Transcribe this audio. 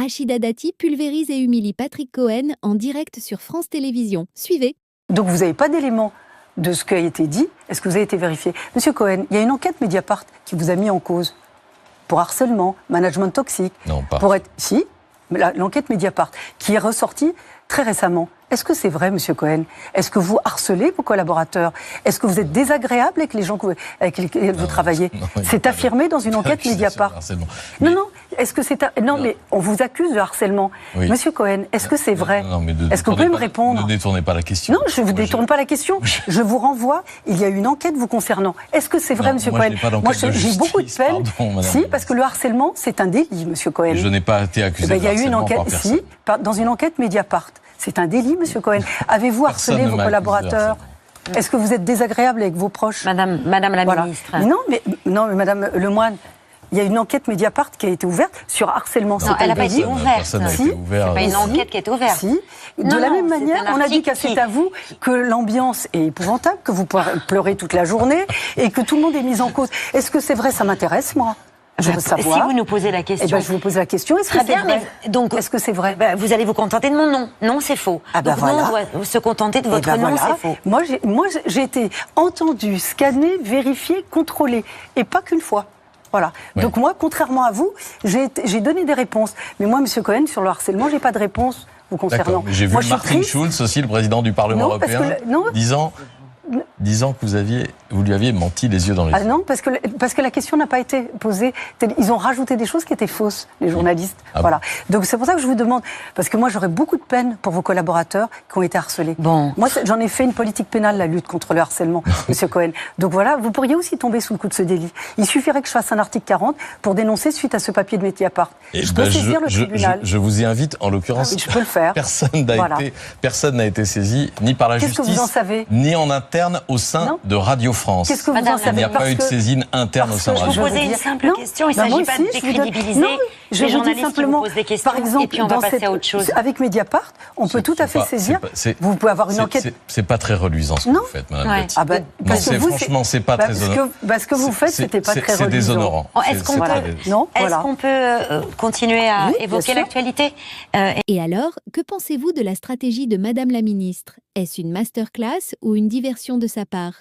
Rachida Dati pulvérise et humilie Patrick Cohen en direct sur France Télévisions. Suivez. Donc vous n'avez pas d'éléments de ce qui a été dit. Est-ce que vous avez été vérifié? Monsieur Cohen, il y a une enquête Mediapart qui vous a mis en cause pour harcèlement, management toxique. Non, pas. Pour être... Si, l'enquête Mediapart qui est ressortie très récemment. Est-ce que c'est vrai, monsieur Cohen? Est-ce que vous harcelez vos collaborateurs? Est-ce que vous êtes désagréable avec les gens avec lesquels vous travaillez? C'est affirmé dans une enquête Mediapart. Non, non. Est-ce que c'est non, mais on vous accuse de harcèlement. Oui. Monsieur Cohen, est-ce que c'est vrai? Est-ce que vous pouvez me répondre? Ne détournez pas la question. Non, je ne vous détourne pas la question. Je vous renvoie. Il y a une enquête vous concernant. Est-ce que c'est vrai, monsieur Cohen? Moi, j'ai beaucoup de peine. Si, parce que le harcèlement, c'est un délit, monsieur Cohen. Je n'ai pas été accusé de harcèlement par personne. Il y a eu une enquête, si, dans une enquête Mediapart. C'est un délit, monsieur Cohen. Avez-vous harcelé vos collaborateurs? Est-ce que vous êtes désagréable avec vos proches? Madame la ministre. Non, mais Madame Lemoine, il y a une enquête Mediapart qui a été ouverte sur harcèlement. Non, elle n'a pas été ouverte. C'est pas une enquête qui est ouverte. Si. De la même manière, on a dit que c'est à vous que l'ambiance est épouvantable, que vous pleurez toute la journée et que tout le monde est mis en cause. Est-ce que c'est vrai? Ça m'intéresse, moi. Je veux savoir. Si vous nous posez la question. Je vous pose la question. Est-ce que c'est vrai? Donc, est-ce que c'est vrai? Vous allez vous contenter de mon nom. Non, c'est faux. Donc voilà. non, on doit se contenter de votre nom, c'est faux. Moi, j'ai été entendue, scannée, vérifiée, contrôlée. Et pas qu'une fois. Voilà. Oui. Donc moi, contrairement à vous, j'ai donné des réponses. Mais moi, monsieur Cohen, sur le harcèlement, j'ai pas de réponse vous concernant. J'ai vu Martin Schulz, aussi le président du Parlement européen, disant que vous lui aviez menti les yeux dans les yeux. Non, parce que la question n'a pas été posée. Ils ont rajouté des choses qui étaient fausses, les journalistes. Voilà. Donc c'est pour ça que je vous demande, parce que moi j'aurais beaucoup de peine pour vos collaborateurs qui ont été harcelés. Bon. Moi j'en ai fait une politique pénale, la lutte contre le harcèlement, monsieur Cohen. Donc voilà, vous pourriez aussi tomber sous le coup de ce délit. Il suffirait que je fasse un article 40 pour dénoncer suite à ce papier de Mediapart. Je peux saisir le tribunal. Je vous y invite, en l'occurrence. Je peux le faire. Personne n'a été saisi, ni par la justice, que vous en savez ni en interne au sein de Radio France. Qu'est-ce que vous en savez? Il n'y a pas eu de saisine interne au sein de Radio France. Je vous posais une simple question, il ne s'agit pas de décrédibiliser les journalistes qui vous posent des questions, par exemple, et puis on va passer à autre chose. Avec Mediapart, on peut tout à fait saisir. Vous pouvez avoir une enquête. C'est pas très reluisant ce que vous faites, madame Dati. Franchement, c'est pas très honorant. Ce que vous faites, c'était pas très reluisant. C'est déshonorant. Est-ce qu'on peut continuer à évoquer l'actualité? Et alors, que pensez-vous de la stratégie de madame la ministre? Est-ce une masterclass ou une diversion de sa part?